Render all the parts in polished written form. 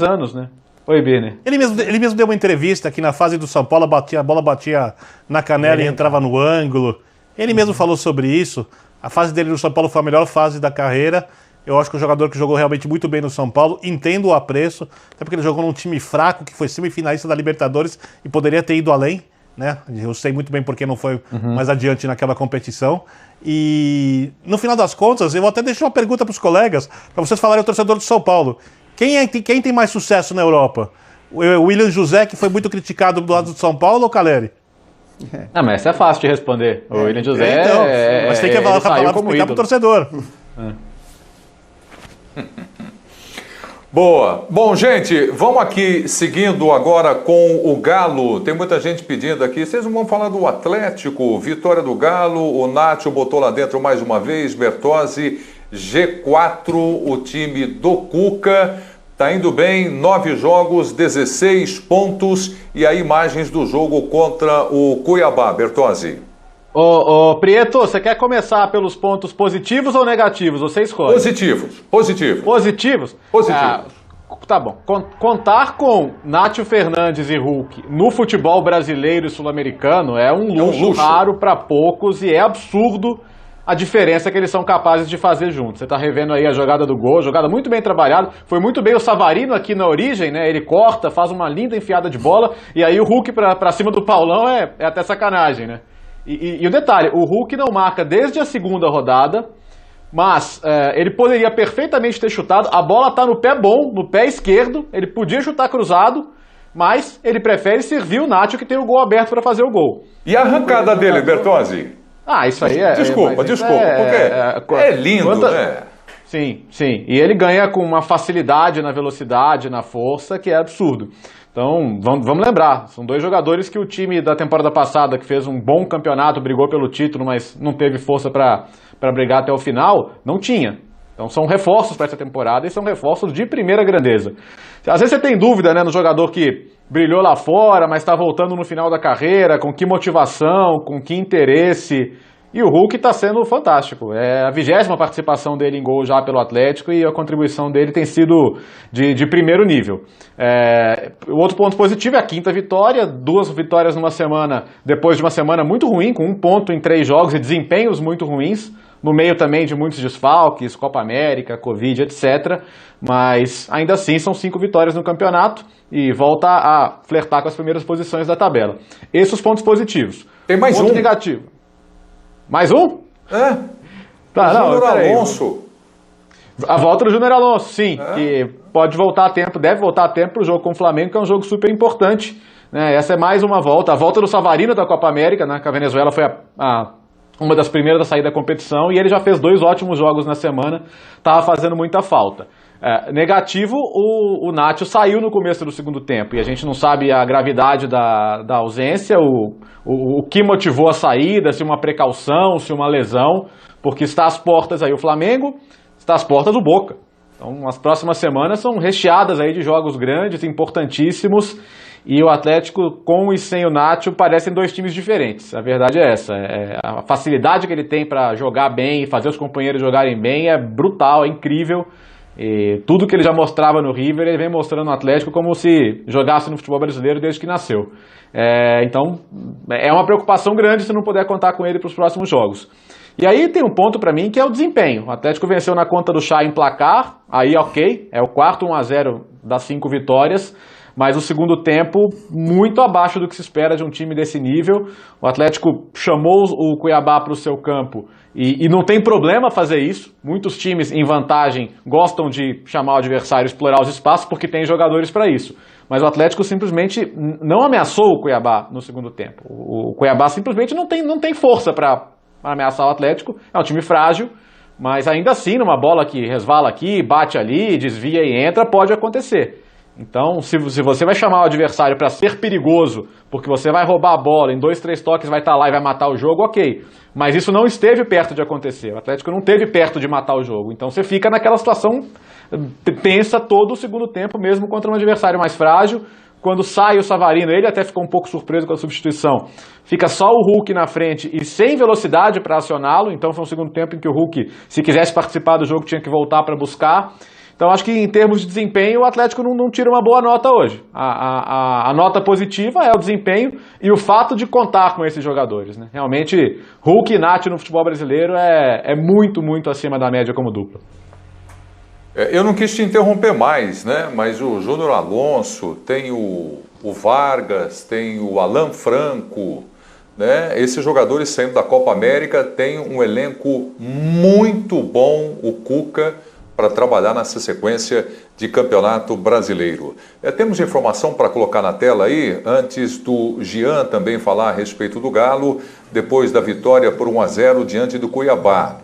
anos, né? Oi, Birner. Ele mesmo deu uma entrevista que na fase do São Paulo a bola batia na canela e entrava no ângulo. Ele mesmo falou sobre isso. A fase dele no São Paulo foi a melhor fase da carreira. Eu acho que o jogador que jogou realmente muito bem no São Paulo, entendo o apreço, até porque ele jogou num time fraco, que foi semifinalista da Libertadores e poderia ter ido além, né? Eu sei muito bem porque não foi mais adiante naquela competição. E no final das contas, eu vou até deixar uma pergunta para os colegas, para vocês falarem o torcedor do São Paulo. Quem tem mais sucesso na Europa? O William José, que foi muito criticado do lado do São Paulo, ou Caleri? Não, mas essa é fácil de responder. O William José então, mas tem que falar para o torcedor. Boa. Bom, gente, vamos aqui seguindo agora com o Galo. Tem muita gente pedindo aqui. Vocês não vão falar do Atlético, vitória do Galo, o Nacho botou lá dentro mais uma vez, Bertozzi, G4, o time do Cuca. Tá indo bem, 9 jogos, 16 pontos. E aí imagens do jogo contra o Cuiabá, Bertozzi. Ô, Prieto, você quer começar pelos pontos positivos ou negativos? Você escolhe. Positivos. Positivos? Tá bom. Contar com Nátio Fernandes e Hulk no futebol brasileiro e sul-americano é um luxo raro para poucos e é absurdo a diferença que eles são capazes de fazer juntos. Você tá revendo aí a jogada do gol, jogada muito bem trabalhada. Foi muito bem o Savarino aqui na origem, né? Ele corta, faz uma linda enfiada de bola e aí o Hulk pra cima do Paulão é até sacanagem, né? E o detalhe, o Hulk não marca desde a segunda rodada, mas ele poderia perfeitamente ter chutado, a bola está no pé bom, no pé esquerdo, ele podia chutar cruzado, mas ele prefere servir o Nacho que tem o gol aberto para fazer o gol. E a arrancada dele, Bertozzi? Isso aí é... Desculpa, porque é lindo, né? Sim, e ele ganha com uma facilidade na velocidade, na força, que é absurdo. Então, vamos lembrar, são dois jogadores que o time da temporada passada, que fez um bom campeonato, brigou pelo título, mas não teve força para brigar até o final, não tinha. Então são reforços para essa temporada e são reforços de primeira grandeza. Às vezes você tem dúvida, né, no jogador que brilhou lá fora, mas está voltando no final da carreira, com que motivação, com que interesse... E o Hulk está sendo fantástico. É a 20ª participação dele em gol já pelo Atlético e a contribuição dele tem sido de primeiro nível. O outro ponto positivo é a 5ª vitória, 2 vitórias numa semana, depois de uma semana muito ruim, com 1 ponto em 3 jogos e desempenhos muito ruins, no meio também de muitos desfalques, Copa América, Covid, etc. Mas ainda assim são 5 vitórias no campeonato e volta a flertar com as primeiras posições da tabela. Esses os pontos positivos. Tem mais ponto negativo. Mais um? Júnior Alonso. A volta do Júnior Alonso, sim. Que pode voltar a tempo, deve voltar a tempo para o jogo com o Flamengo, que é um jogo super importante. Né? Essa é mais uma volta. A volta do Savarino da Copa América, né? Que a Venezuela foi uma das primeiras a sair da competição, e ele já fez 2 ótimos jogos na semana. Estava fazendo muita falta. Negativo, o Nacho saiu no começo do segundo tempo e a gente não sabe a gravidade da ausência, o que motivou a saída, se uma precaução, se uma lesão, porque está às portas aí o Flamengo, está às portas o Boca. Então as próximas semanas são recheadas aí de jogos grandes, importantíssimos, e o Atlético com e sem o Nacho parecem 2 times diferentes. A verdade é essa, a facilidade que ele tem para jogar bem e fazer os companheiros jogarem bem é brutal, é incrível. E tudo que ele já mostrava no River, ele vem mostrando no Atlético como se jogasse no futebol brasileiro desde que nasceu. Então, é uma preocupação grande se não puder contar com ele para os próximos jogos. E aí tem um ponto para mim que é o desempenho. O Atlético venceu na conta do Chá em placar, aí ok, é o 4º 1-0 das 5 vitórias, mas o segundo tempo muito abaixo do que se espera de um time desse nível. O Atlético chamou o Cuiabá para o seu campo e não tem problema fazer isso. Muitos times em vantagem gostam de chamar o adversário, explorar os espaços, porque tem jogadores para isso. Mas o Atlético simplesmente não ameaçou o Cuiabá no segundo tempo. O Cuiabá simplesmente não tem força para ameaçar o Atlético. É um time frágil, mas ainda assim, numa bola que resvala aqui, bate ali, desvia e entra, pode acontecer. Então, se você vai chamar o adversário para ser perigoso, porque você vai roubar a bola, em 2, 3 toques vai estar lá e vai matar o jogo, ok. Mas isso não esteve perto de acontecer. O Atlético não esteve perto de matar o jogo. Então você fica naquela situação tensa todo o segundo tempo, mesmo contra um adversário mais frágil. Quando sai o Savarino, ele até ficou um pouco surpreso com a substituição. Fica só o Hulk na frente e sem velocidade para acioná-lo. Então foi um segundo tempo em que o Hulk, se quisesse participar do jogo, tinha que voltar para buscar. Então acho que em termos de desempenho o Atlético não tira uma boa nota hoje. A nota positiva é o desempenho e o fato de contar com esses jogadores, né? Realmente Hulk e Nacho no futebol brasileiro é muito, muito acima da média como dupla. Eu não quis te interromper mais, né? Mas o Júnior Alonso, tem o Vargas, tem o Alan Franco, né? Esses jogadores saindo da Copa América têm um elenco muito bom, o Cuca, para trabalhar nessa sequência de campeonato brasileiro. Temos informação para colocar na tela aí, antes do Jean também falar a respeito do Galo, depois da vitória por 1-0 diante do Cuiabá.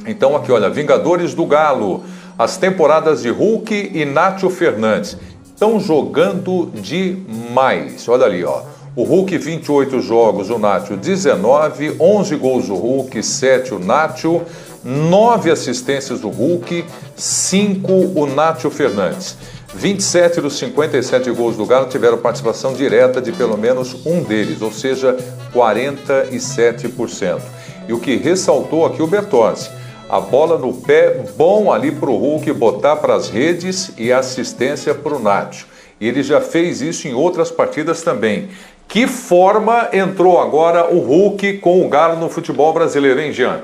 Então aqui, olha, Vingadores do Galo, as temporadas de Hulk e Nacho Fernandes estão jogando demais. Olha ali, ó. O Hulk 28 jogos, o Nacho 19, 11 gols o Hulk, 7 o Nacho, 9 assistências do Hulk, 5 o Nacho Fernandes. 27 dos 57 gols do Galo tiveram participação direta de pelo menos um deles, ou seja, 47%. E o que ressaltou aqui o Bertozzi, a bola no pé, bom ali para o Hulk botar para as redes e assistência para o Nacho. E ele já fez isso em outras partidas também. Que forma entrou agora o Hulk com o Galo no futebol brasileiro, hein, Jean?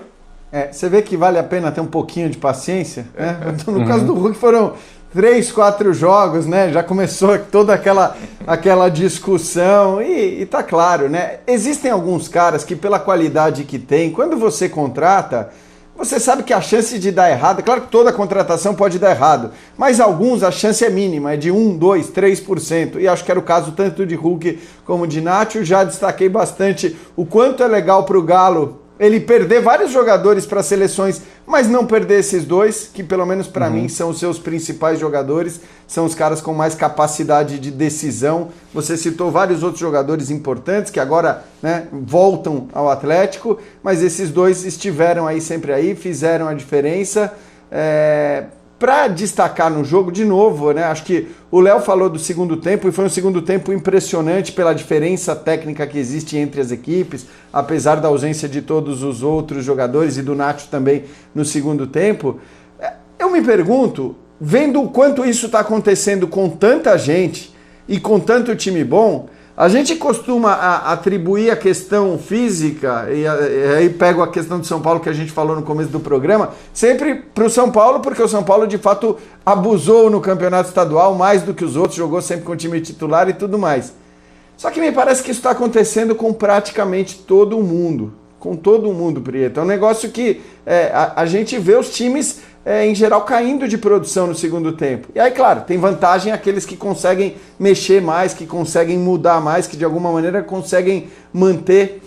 Você vê que vale a pena ter um pouquinho de paciência, né? No caso do Hulk foram 3, 4 jogos, né? Já começou toda aquela discussão e tá claro, né? Existem alguns caras que pela qualidade que tem, quando você contrata, você sabe que a chance de dar errado, claro que toda contratação pode dar errado, mas alguns a chance é mínima, é de 1, 2, 3%, e acho que era o caso tanto de Hulk como de Nacho. Já destaquei bastante o quanto é legal para o Galo ele perder vários jogadores para seleções, mas não perder esses dois, que pelo menos para mim são os seus principais jogadores, são os caras com mais capacidade de decisão. Você citou vários outros jogadores importantes que agora, né, voltam ao Atlético, mas esses dois estiveram aí sempre aí, fizeram a diferença. Para destacar no jogo, de novo, né, acho que o Léo falou do segundo tempo, e foi um segundo tempo impressionante pela diferença técnica que existe entre as equipes, apesar da ausência de todos os outros jogadores e do Nacho também no segundo tempo. Eu me pergunto, vendo o quanto isso está acontecendo com tanta gente e com tanto time bom, a gente costuma atribuir a questão física, e aí pego a questão do São Paulo que a gente falou no começo do programa, sempre para o São Paulo, porque o São Paulo de fato abusou no campeonato estadual mais do que os outros, jogou sempre com o time titular e tudo mais. Só que me parece que isso está acontecendo com praticamente todo mundo, Prieto. É um negócio que a gente vê os times em geral caindo de produção no segundo tempo. E aí, claro, tem vantagem aqueles que conseguem mexer mais, que conseguem mudar mais, que de alguma maneira conseguem manter,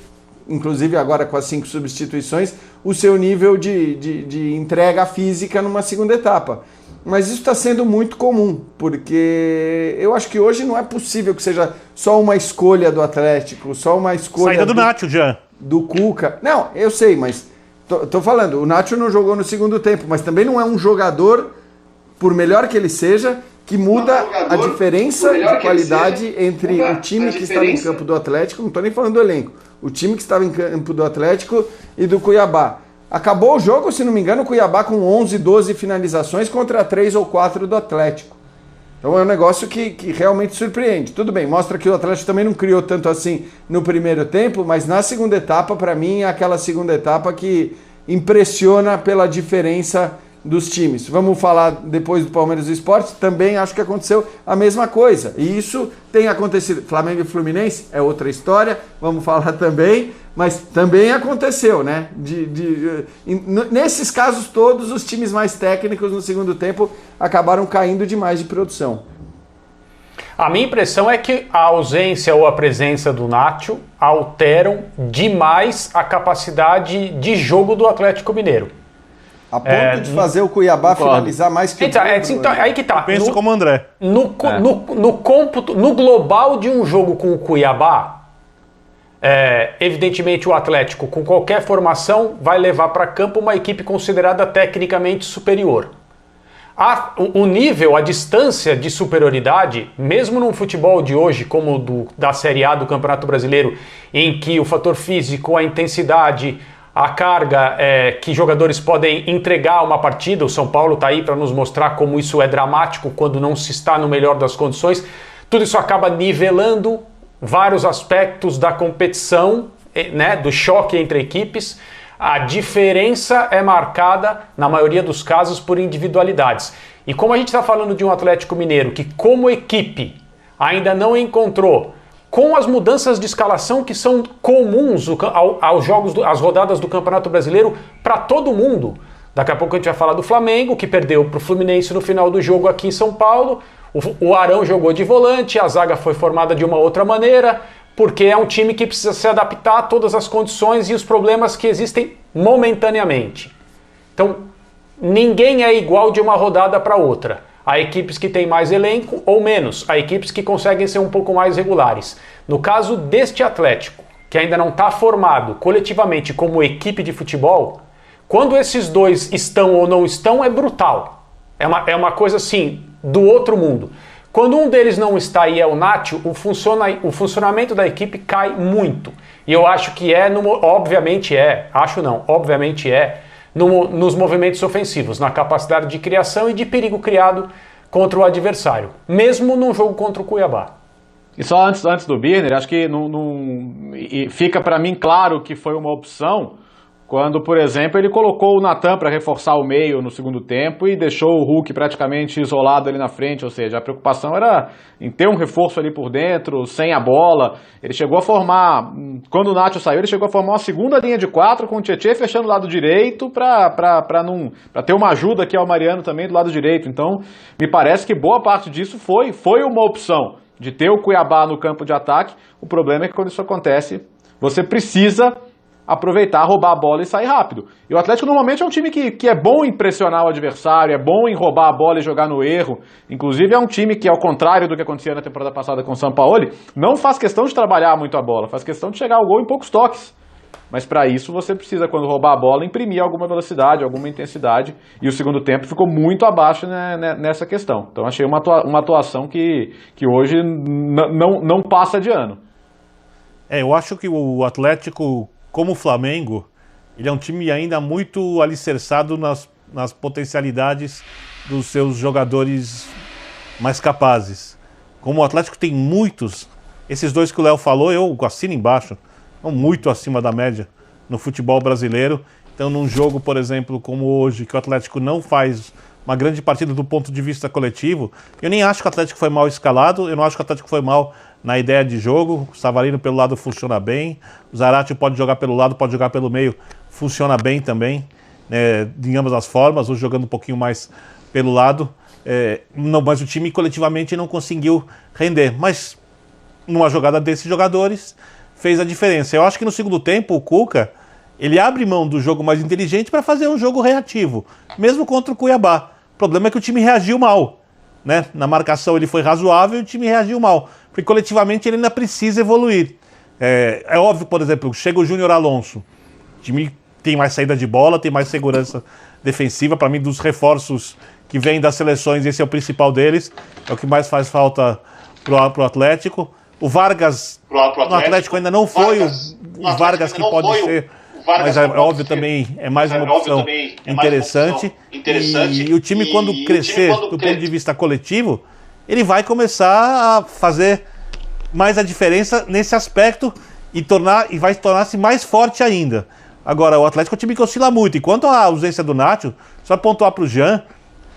inclusive agora com as 5 substituições, o seu nível de entrega física numa segunda etapa. Mas isso está sendo muito comum, porque eu acho que hoje não é possível que seja só uma escolha do Atlético, só uma escolha saída do Nacho, já. Do Cuca. Não, eu sei, mas tô falando, o Nacho não jogou no segundo tempo, mas também não é um jogador, por melhor que ele seja, que muda a diferença de qualidade entre o time que estava em campo do Atlético, não estou nem falando do elenco, o time que estava em campo do Atlético e do Cuiabá. Acabou o jogo, se não me engano, o Cuiabá com 11, 12 finalizações contra 3 ou 4 do Atlético. Então é um negócio que realmente surpreende. Tudo bem, mostra que o Atlético também não criou tanto assim no primeiro tempo, mas na segunda etapa, para mim, é aquela segunda etapa que impressiona pela diferença dos times. Vamos falar depois do Palmeiras do Sport, também acho que aconteceu a mesma coisa. E isso tem acontecido. Flamengo e Fluminense é outra história, vamos falar também, mas também aconteceu, né? Nesses casos todos, os times mais técnicos no segundo tempo acabaram caindo demais de produção. A minha impressão é que a ausência ou a presença do Nacho alteram demais a capacidade de jogo do Atlético Mineiro. A ponto de fazer o Cuiabá finalizar mais que então, aí que tá. Penso como o André. No cômputo, no global de um jogo com o Cuiabá, evidentemente o Atlético, com qualquer formação, vai levar para campo uma equipe considerada tecnicamente superior. O nível, a distância de superioridade, mesmo num futebol de hoje, como da Série A do Campeonato Brasileiro, em que o fator físico, a intensidade, a carga que jogadores podem entregar uma partida. O São Paulo está aí para nos mostrar como isso é dramático quando não se está no melhor das condições. Tudo isso acaba nivelando vários aspectos da competição, né, do choque entre equipes. A diferença é marcada, na maioria dos casos, por individualidades. E como a gente está falando de um Atlético Mineiro que, como equipe, ainda não encontrou, com as mudanças de escalação que são comuns aos jogos, às rodadas do Campeonato Brasileiro para todo mundo. Daqui a pouco a gente vai falar do Flamengo, que perdeu para o Fluminense no final do jogo aqui em São Paulo. O Arão jogou de volante, a zaga foi formada de uma outra maneira, porque é um time que precisa se adaptar a todas as condições e os problemas que existem momentaneamente. Então, ninguém é igual de uma rodada para outra. Há equipes que têm mais elenco ou menos, há equipes que conseguem ser um pouco mais regulares. No caso deste Atlético, que ainda não está formado coletivamente como equipe de futebol, quando esses dois estão ou não estão, é brutal. É uma coisa assim, do outro mundo. Quando um deles não está e é o Nacho, o funcionamento da equipe cai muito. E eu acho que obviamente nos movimentos ofensivos, na capacidade de criação e de perigo criado contra o adversário, mesmo num jogo contra o Cuiabá. E só antes do Birner, acho que fica para mim claro que foi uma opção quando, por exemplo, ele colocou o Natan para reforçar o meio no segundo tempo e deixou o Hulk praticamente isolado ali na frente, ou seja, a preocupação era em ter um reforço ali por dentro, sem a bola. Ele chegou a formar, quando o Nacho saiu, ele chegou a formar uma segunda linha de 4 com o Tietê fechando o lado direito para ter uma ajuda aqui ao Mariano também do lado direito. Então, me parece que boa parte disso foi uma opção de ter o Cuiabá no campo de ataque. O problema é que quando isso acontece, você precisa aproveitar, roubar a bola e sair rápido. E o Atlético normalmente é um time que é bom em pressionar o adversário, é bom em roubar a bola e jogar no erro. Inclusive é um time que, ao contrário do que acontecia na temporada passada com o Sampaoli, não faz questão de trabalhar muito a bola, faz questão de chegar ao gol em poucos toques. Mas para isso você precisa, quando roubar a bola, imprimir alguma velocidade, alguma intensidade. E o segundo tempo ficou muito abaixo, né, nessa questão. Então achei uma atuação que hoje não passa de ano. Eu acho que o Atlético, como o Flamengo, ele é um time ainda muito alicerçado nas potencialidades dos seus jogadores mais capazes. Como o Atlético tem muitos, esses dois que o Léo falou, eu assino embaixo, são muito acima da média no futebol brasileiro. Então, num jogo, por exemplo, como hoje, que o Atlético não faz uma grande partida do ponto de vista coletivo, eu nem acho que o Atlético foi mal escalado, eu não acho que o Atlético foi mal na ideia de jogo. O Savarino pelo lado funciona bem, o Zarate pode jogar pelo lado, pode jogar pelo meio, funciona bem também, né, em ambas as formas, hoje jogando um pouquinho mais pelo lado. Mas o time coletivamente não conseguiu render, mas numa jogada desses jogadores fez a diferença. Eu acho que no segundo tempo o Cuca, ele abre mão do jogo mais inteligente para fazer um jogo reativo, mesmo contra o Cuiabá. O problema é que o time reagiu mal, né? Na marcação ele foi razoável e o time reagiu mal, porque coletivamente ele ainda precisa evoluir. É óbvio, por exemplo, chega o Júnior Alonso, o time tem mais saída de bola, tem mais segurança defensiva. Para mim, dos reforços que vêm das seleções, esse é o principal deles, é o que mais faz falta pro Atlético. O Vargas, no Atlético ainda não foi o Vargas que pode ser, mas é óbvio também, é mais uma opção interessante. E o time, quando crescer do ponto de vista coletivo, ele vai começar a fazer mais a diferença nesse aspecto e vai tornar-se mais forte ainda. Agora, o Atlético é um time que oscila muito. E quanto à ausência do Nacho, só pontuar para o Jean,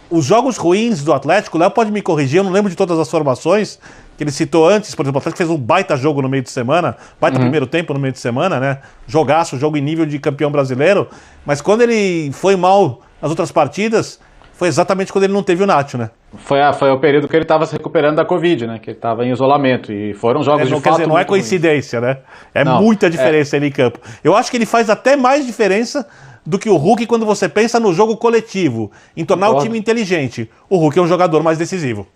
os jogos ruins do Atlético, o Léo pode me corrigir, eu não lembro de todas as formações que ele citou antes. Por exemplo, o Atlético fez um baita jogo no meio de semana, baita primeiro tempo no meio de semana, né? Jogaço, jogo em nível de campeão brasileiro. Mas quando ele foi mal nas outras partidas, foi exatamente quando ele não teve o Nacho, né? Foi o período que ele estava se recuperando da Covid, né? Que ele estava em isolamento. E foram jogos de fato. Quer dizer, não é coincidência, ruins, né? Muita diferença ele em campo. Eu acho que ele faz até mais diferença do que o Hulk quando você pensa no jogo coletivo, em tornar o time inteligente. O Hulk é um jogador mais decisivo.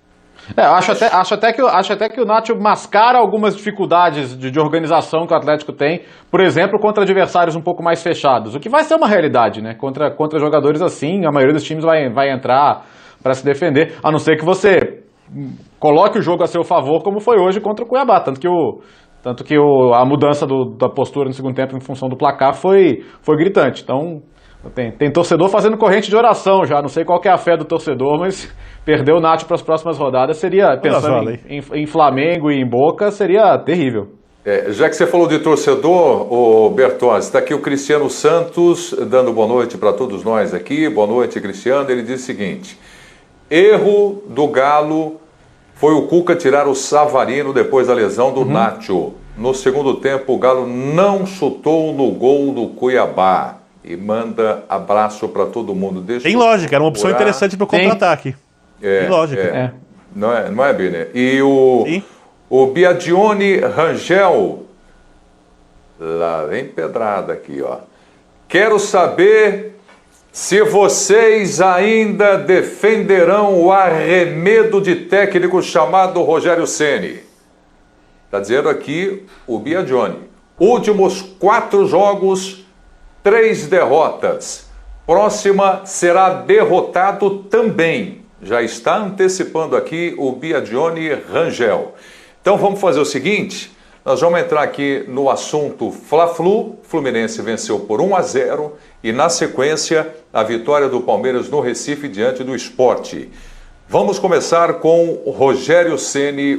Acho até que o Nacho mascara algumas dificuldades de organização que o Atlético tem, por exemplo, contra adversários um pouco mais fechados, o que vai ser uma realidade, né? Contra jogadores assim, a maioria dos times vai entrar para se defender, a não ser que você coloque o jogo a seu favor, como foi hoje contra o Cuiabá, tanto que Tanto que a mudança da postura no segundo tempo em função do placar foi gritante. Então, tem torcedor fazendo corrente de oração já. Não sei qual que é a fé do torcedor, mas perder o Nacho para as próximas rodadas seria, pensando em Flamengo e em Boca, seria terrível. Já que você falou de torcedor, o Bertozzi, está aqui o Cristiano Santos dando boa noite para todos nós aqui. Boa noite, Cristiano. Ele diz o seguinte: erro do Galo foi o Cuca tirar o Savarino depois da lesão do Nacho. No segundo tempo, o Galo não chutou no gol do Cuiabá. E manda abraço para todo mundo. Tem lógica, era uma opção interessante para o contra-ataque. Tem lógica. Não é, Biner? E o Biagione Rangel, lá vem pedrada aqui, ó. Quero saber se vocês ainda defenderão o arremedo de técnico chamado Rogério Ceni. Está dizendo aqui o Biagione. Últimos 4 jogos, 3 derrotas. Próxima será derrotado também. Já está antecipando aqui o Biagione Rangel. Então vamos fazer o seguinte, nós vamos entrar aqui no assunto Fla-Flu. Fluminense venceu por 1-0 e na sequência a vitória do Palmeiras no Recife diante do Sport. Vamos começar com Rogério Ceni.